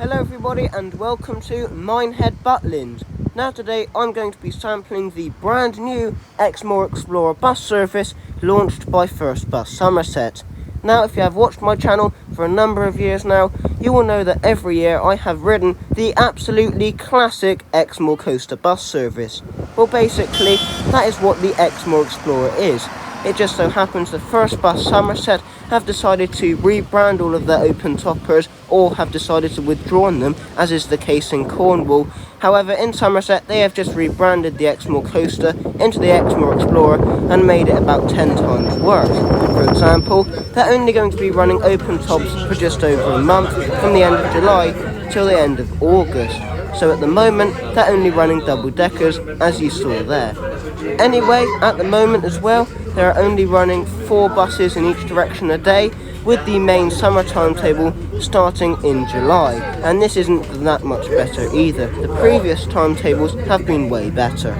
Hello everybody and welcome to Minehead Butlins. Now today I'm going to be sampling the brand new Xmor Explorer bus service launched by First Bus Somerset. Now if you have watched my channel for a number of years now, you will know that every year I have ridden the absolutely classic Exmoor Coaster bus service. Well, basically that is what the Xmor Explorer is. It just so happens that First Bus Somerset have decided to rebrand all of their open toppers, or have decided to withdraw them, as is the case in Cornwall. However, in Somerset they have just rebranded the Exmoor Coaster into the Xmor Explorer and made it about 10 times worse. For example, they're only going to be running open tops for just over a month, from the end of July till the end of August. So at the moment they're only running double deckers, as you saw there. Anyway, at the moment as well, they're only running 4 buses in each direction a day, with the main summer timetable starting in July, and this isn't that much better either. The previous timetables have been way better.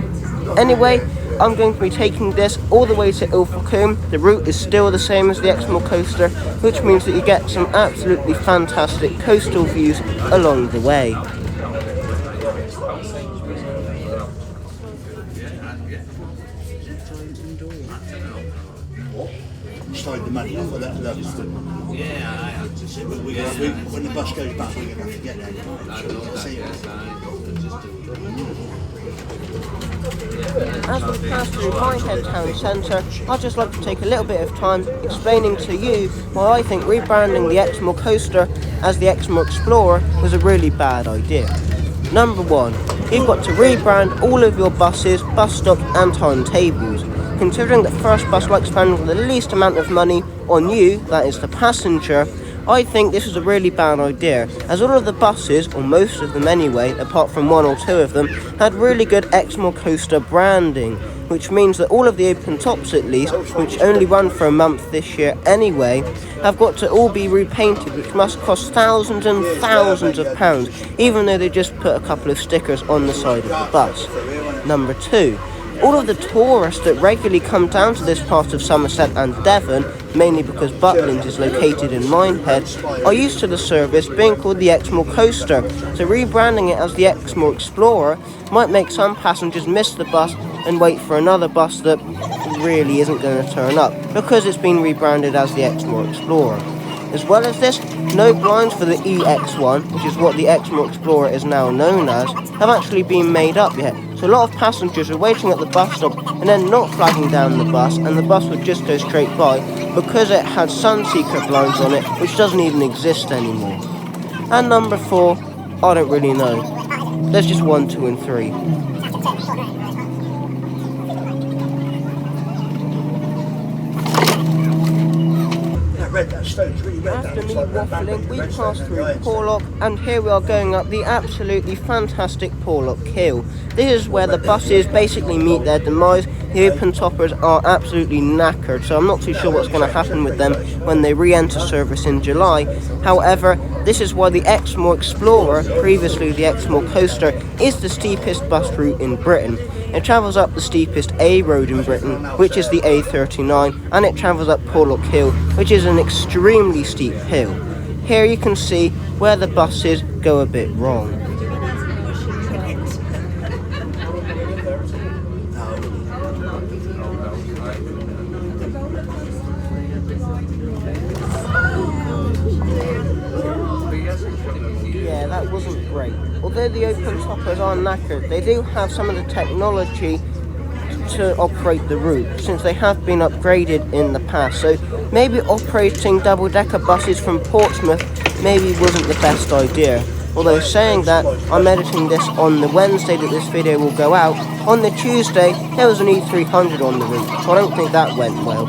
Anyway, I'm going to be taking this all the way to Ilfracombe. The route is still the same as the Exmoor Coaster, which means that you get some absolutely fantastic coastal views along the way. The money off of that. When the bus goes back, we're going to have to get there. As we pass through Minehead Town Centre, I'd just like to take a little bit of time explaining to you why I think rebranding the Exmoor Coaster as the Xmor Explorer was a really bad idea. Number 1, you've got to rebrand all of your buses, bus stops and timetables. Considering that First Bus likes spending the least amount of money on you, that is the passenger, I think this is a really bad idea, as all of the buses, or most of them anyway, apart from 1 or 2 of them, had really good Exmoor Coaster branding, which means that all of the open tops at least, which only run for a month this year anyway, have got to all be repainted, which must cost thousands and thousands of pounds, even though they just put a couple of stickers on the side of the bus. Number 2. All of the tourists that regularly come down to this part of Somerset and Devon, mainly because Butlins is located in Minehead, are used to the service being called the Exmoor Coaster, so rebranding it as the Xmor Explorer might make some passengers miss the bus and wait for another bus that really isn't going to turn up, because it's been rebranded as the Xmor Explorer. As well as this, no blinds for the EX1, which is what the Exmoor Explorer is now known as, have actually been made up yet. So a lot of passengers are waiting at the bus stop and then not flagging down the bus, and the bus would just go straight by because it had sunseeker blinds on it, which doesn't even exist anymore. And number 4, I don't really know. There's just 1, 2 and 3. After me waffling, we passed through Porlock, and here we are going up the absolutely fantastic Porlock Hill. This is where the buses basically meet their demise. The open toppers are absolutely knackered, so I'm not too sure what's going to happen with them when they re-enter service in July. However, this is why the Xmor Explorer, previously the Exmoor Coaster, is the steepest bus route in Britain. It travels up the steepest A road in Britain, which is the A39, and it travels up Porlock Hill, which is an extremely steep hill. Here you can see where the buses go a bit wrong. Yeah, that wasn't great. Although the open toppers are knackered, they do have some of the technology to operate the route, since they have been upgraded in the past. So maybe operating double-decker buses from Portsmouth maybe wasn't the best idea. Although saying that, I'm editing this on the Wednesday that this video will go out. On the Tuesday, there was an E300 on the route, so I don't think that went well.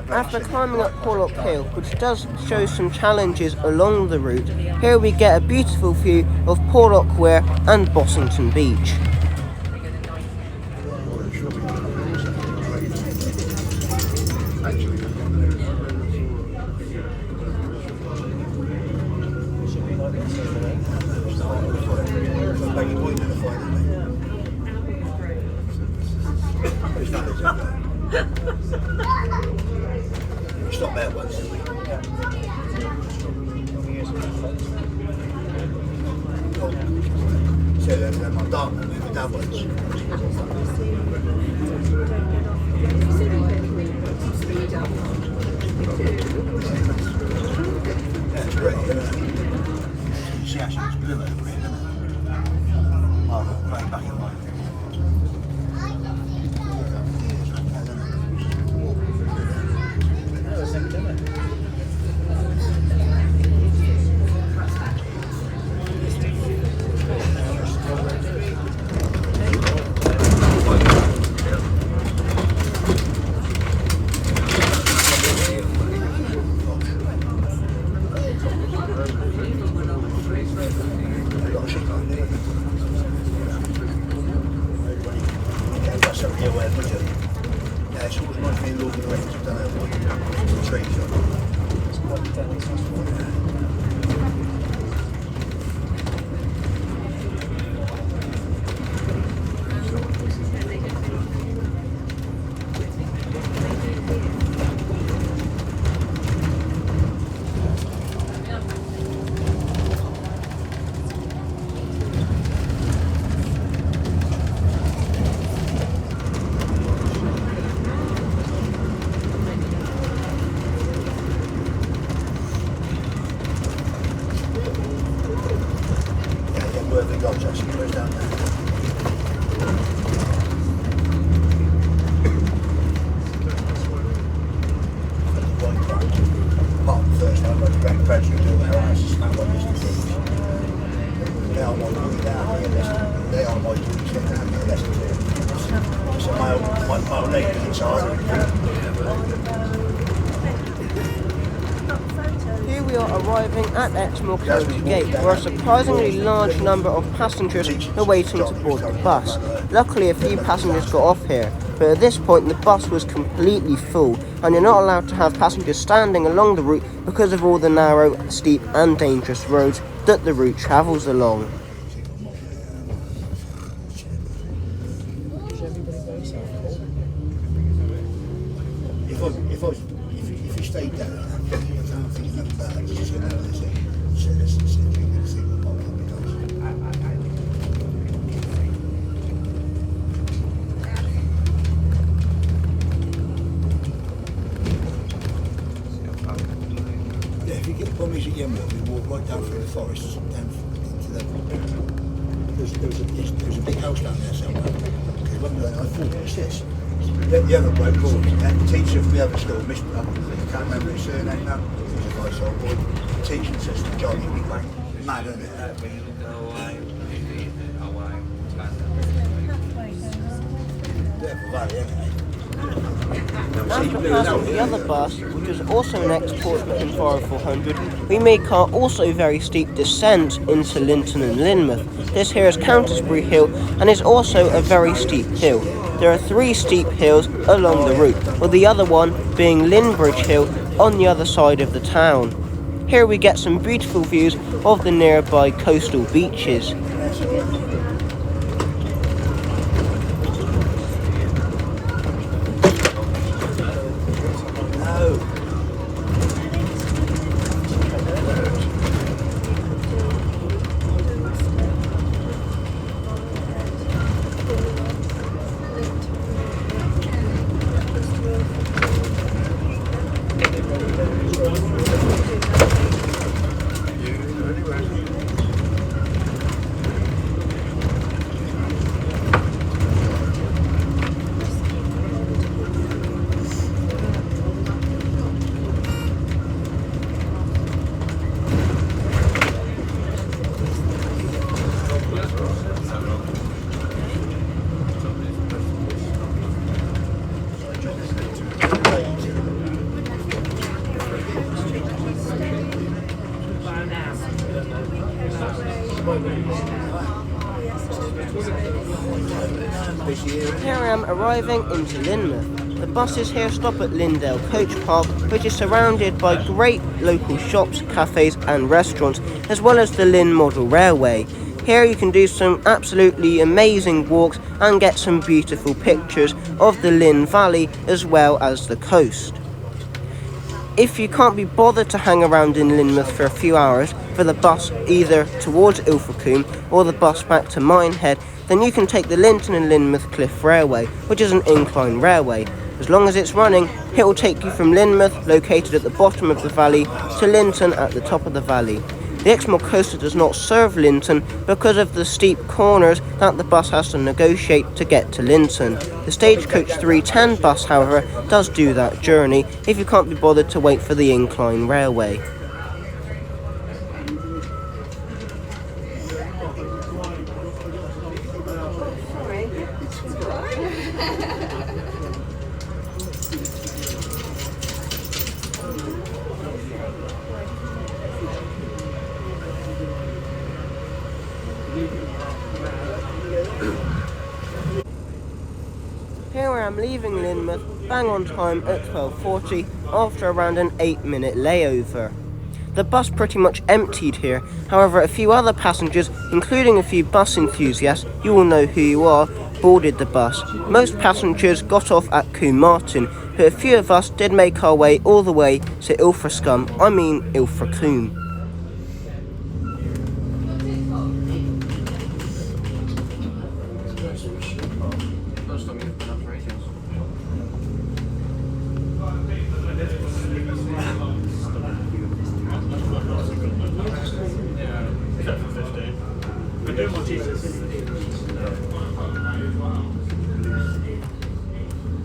After climbing up Porlock Hill, which does show some challenges along the route, here we get a beautiful view of Porlock Weir and Bossington Beach. Stop there once, didn't we? So then my dad went with my dad once. Yeah, it's great, isn't it? See, actually, it's blue over here, isn't it? Oh, right back in line. Here we are arriving at Exmoor County Gate, where a surprisingly large number of passengers are waiting to board the bus. Luckily a few passengers got off here, but at this point the bus was completely full, and you're not allowed to have passengers standing along the route because of all the narrow, steep and dangerous roads that the route travels along. If you stayed down, I don't think that's bad. Just get out of this. Yeah, if you get the mummies at Lynmouth, we walk right down through the forest, down into the. There's a big house down there somewhere. Because one day I thought, what's this? The other bloke called the teacher from the other school, Mr. I can't remember his surname now. He's a nice old boy. The teaching assistant, Johnny, he went mad, isn't it? Yeah, right, anyway. After passing the other bus, which was also an export looking 400, we make our also very steep descent into Linton and Lynmouth. This here is Countisbury Hill and is also a very steep hill. There are 3 steep hills along the route, with the other one being Lynbridge Hill on the other side of the town. Here we get some beautiful views of the nearby coastal beaches. Here I am arriving into Lynmouth. The buses here stop at Lynndale Coach Park, which is surrounded by great local shops, cafes and restaurants, as well as the Lynn Model Railway. Here you can do some absolutely amazing walks and get some beautiful pictures of the Lynn Valley as well as the coast. If you can't be bothered to hang around in Lynmouth for a few hours for the bus either towards Ilfracombe or the bus back to Minehead, then you can take the Linton and Lynmouth Cliff Railway, which is an incline railway. As long as it's running, it will take you from Lynmouth, located at the bottom of the valley, to Linton at the top of the valley. The Exmoor Coaster does not serve Linton because of the steep corners that the bus has to negotiate to get to Linton. The Stagecoach 310 bus, however, does do that journey if you can't be bothered to wait for the incline railway. Here I am leaving Lynmouth, bang on time at 12:40 after around an 8-minute layover. The bus pretty much emptied here, however a few other passengers, including a few bus enthusiasts, you all know who you are, boarded the bus. Most passengers got off at Kum Martin, but a few of us did make our way all the way to Ilfracombe.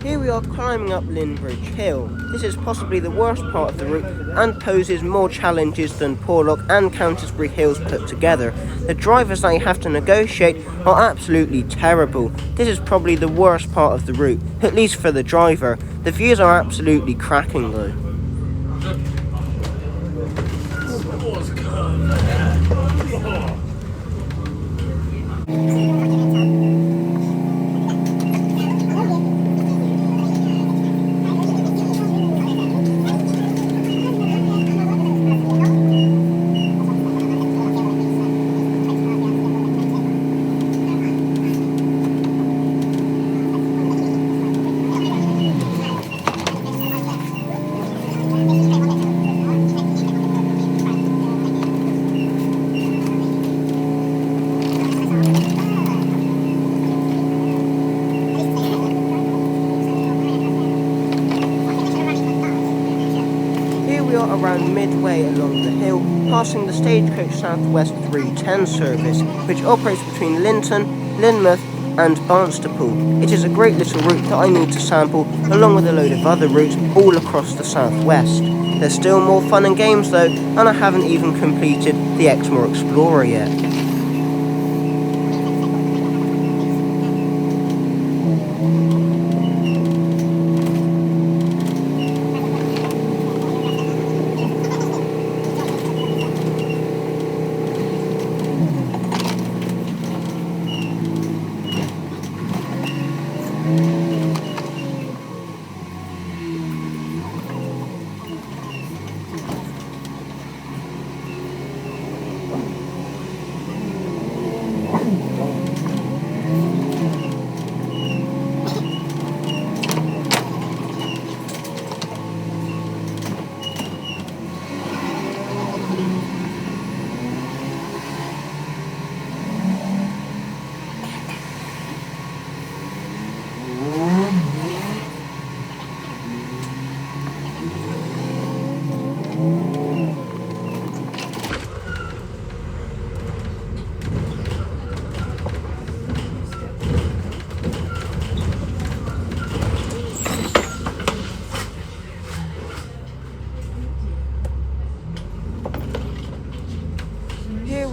Here we are climbing up Lynbridge Hill. This is possibly the worst part of the route and poses more challenges than Porlock and Countisbury Hills put together. The drivers that you have to negotiate are absolutely terrible. This is probably the worst part of the route, at least for the driver. The views are absolutely cracking though. Around midway along the hill, passing the Stagecoach Southwest 310 service, which operates between Linton, Lynmouth and Barnstaple. It is a great little route that I need to sample, along with a load of other routes all across the southwest. There's still more fun and games though, and I haven't even completed the Xmor Explorer yet.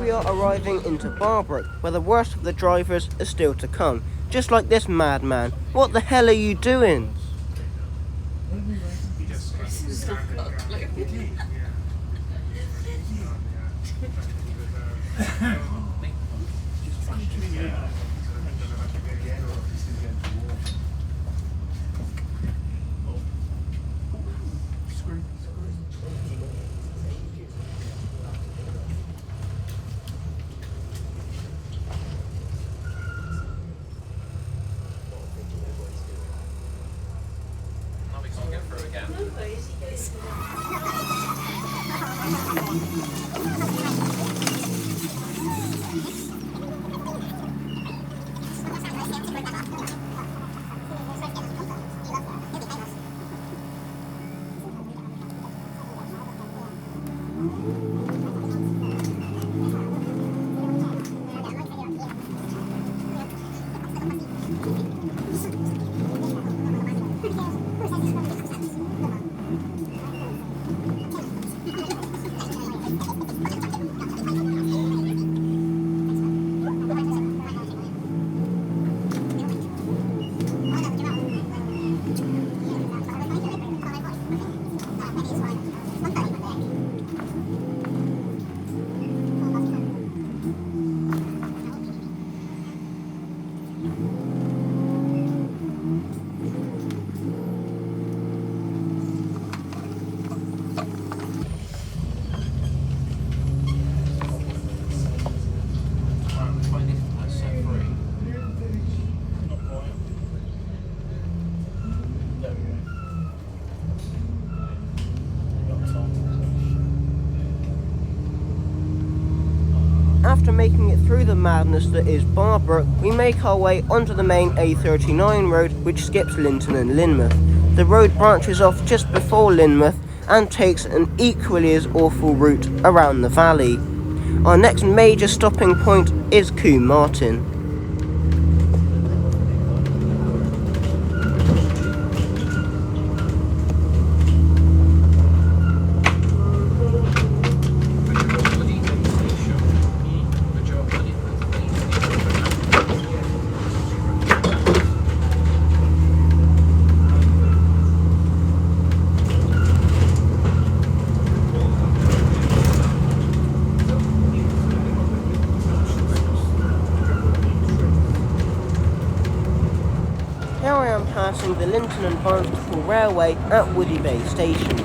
We are arriving into Barbrook, where the worst of the drivers is still to come. Just like this madman. What the hell are you doing? after making it through the madness that is Barbara, we make our way onto the main A39 road which skips Linton and Lynmouth. The road branches off just before Lynmouth and takes an equally as awful route around the valley. Our next major stopping point is Kum Martin. Here I am passing the Linton and Barnstaple Railway at Woody Bay Station.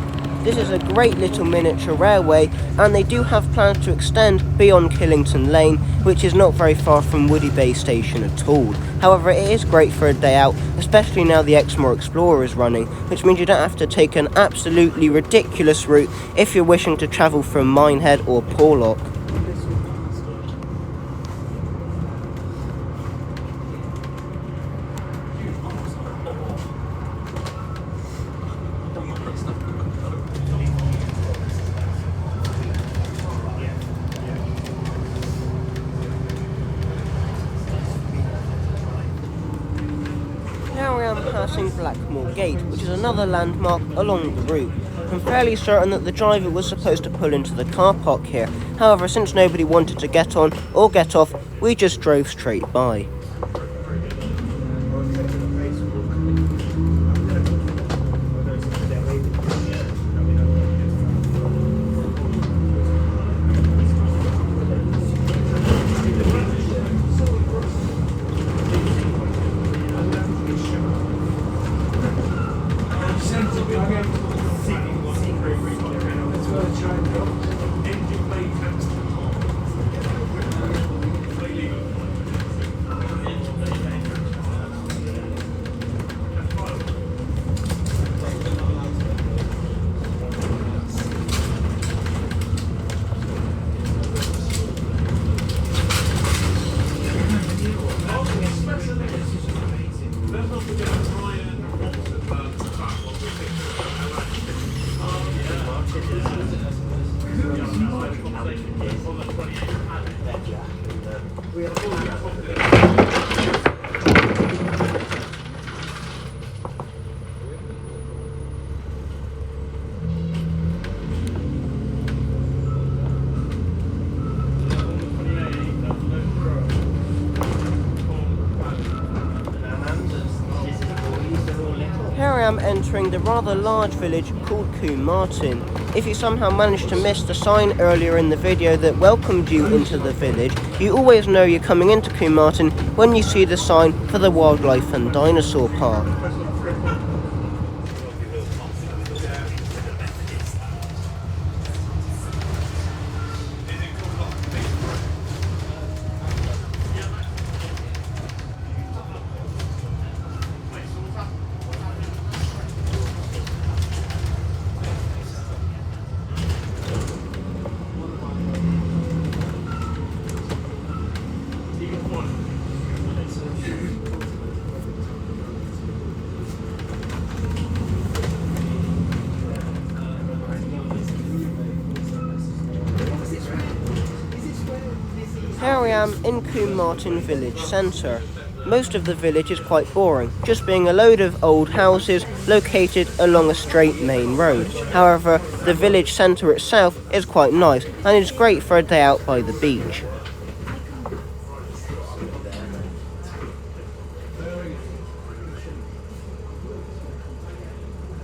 This is a great little miniature railway, and they do have plans to extend beyond Killington Lane, which is not very far from Woody Bay Station at all. However, it is great for a day out, especially now the Xmor Explorer is running, which means you don't have to take an absolutely ridiculous route if you're wishing to travel from Minehead or Porlock. Now I am passing Blackmore Gate, which is another landmark along the route. I'm fairly certain that the driver was supposed to pull into the car park here. However, since nobody wanted to get on or get off, we just drove straight by. Here I am entering the rather large village called Kum Martin. If you somehow managed to miss the sign earlier in the video that welcomed you into the village, you always know you're coming into Kum Martin when you see the sign for the Wildlife and Dinosaur Park. Here I am in Kum Martin village centre. Most of the village is quite boring, just being a load of old houses located along a straight main road. However, the village centre itself is quite nice and is great for a day out by the beach.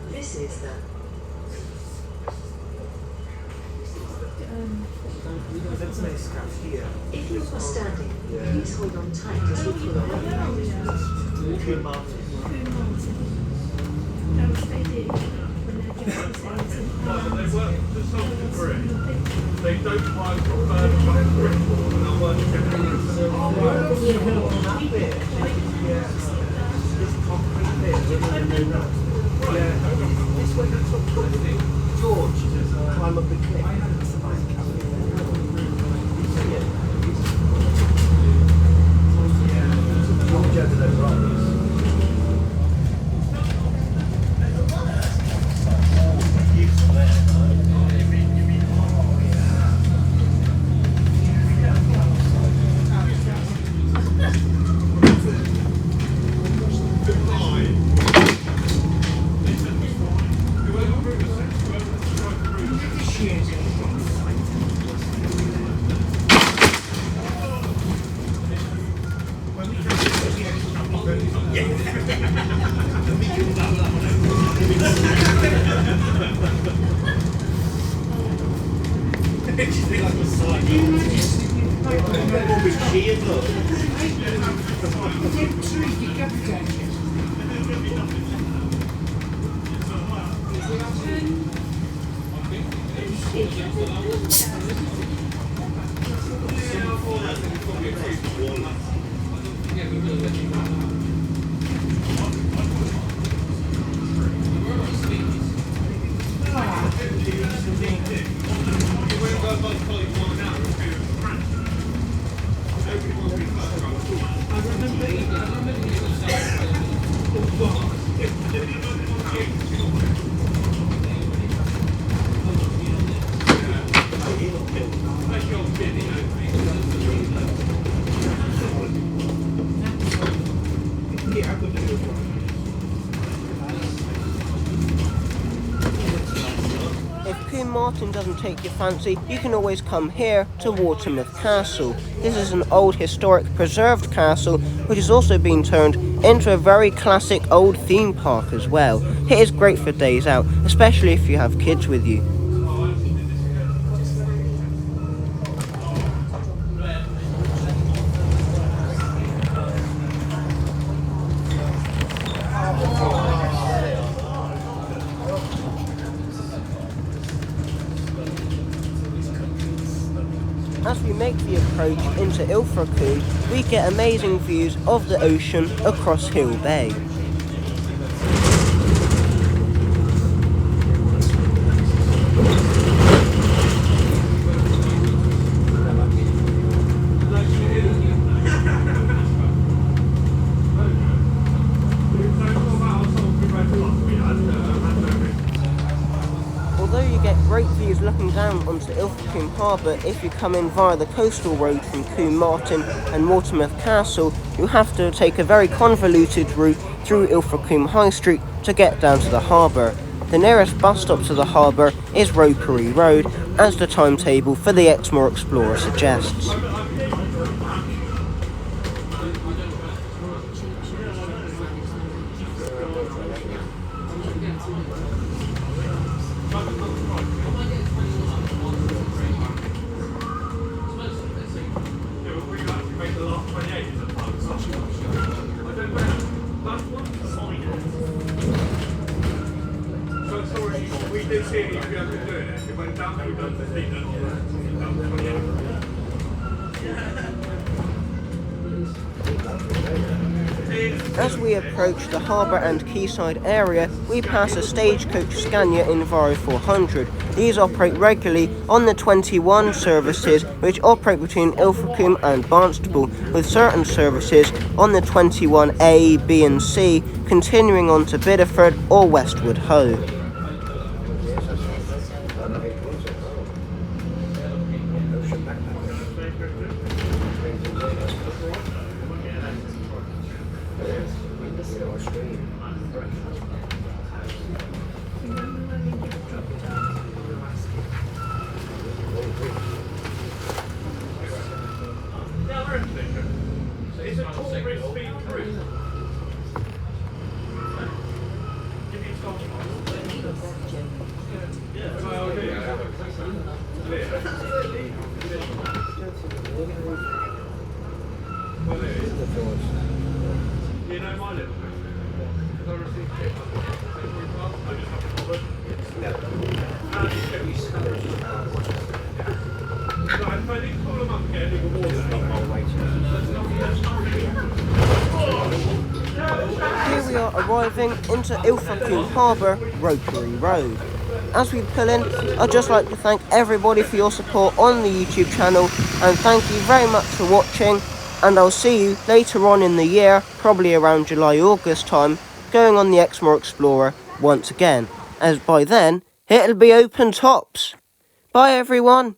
This is the if you are standing, please hold on tight as we pull up. Kum Martin. That was they did when they they work to some degree. They don't work for further work and they'll work together. This concrete bit. This way that's what George climb up the cliff. If Kum Martin doesn't take your fancy, you can always come here to Lynmouth Castle. This is an old historic preserved castle which has also been turned into a very classic old theme park as well. It is great for days out, especially if you have kids with you. As we make the approach into Ilfracombe, we get amazing views of the ocean across Hill Bay. Although you get great views looking down onto Ilfracombe Harbour, if you come in via the coastal road from Kum Martin and Lynmouth Castle, you have to take a very convoluted route through Ilfracombe High Street to get down to the harbour. The nearest bus stop to the harbour is Ropery Road, as the timetable for the Xmor Explorer suggests. We did see it, you guys were doing it. It went down, we've done 15 As we approach the harbour and quayside area, we pass a stagecoach Scania Enviro 400. These operate regularly on the 21 services which operate between Ilfracombe and Barnstaple, with certain services on the 21A, B and C continuing on to Bideford or Westwood Hoe. It's a tourist speed cruise. Give me a stop. You know my little bit? Because I received it. I just have to bother. If I didn't call them up again, you can Here we are arriving into Ilfracombe Harbour, Ropery Road. As we pull in, I'd just like to thank everybody for your support on the YouTube channel, and thank you very much for watching, and I'll see you later on in the year, probably around July-August time, going on the Xmor Explorer once again, as by then, it'll be open tops. Bye everyone!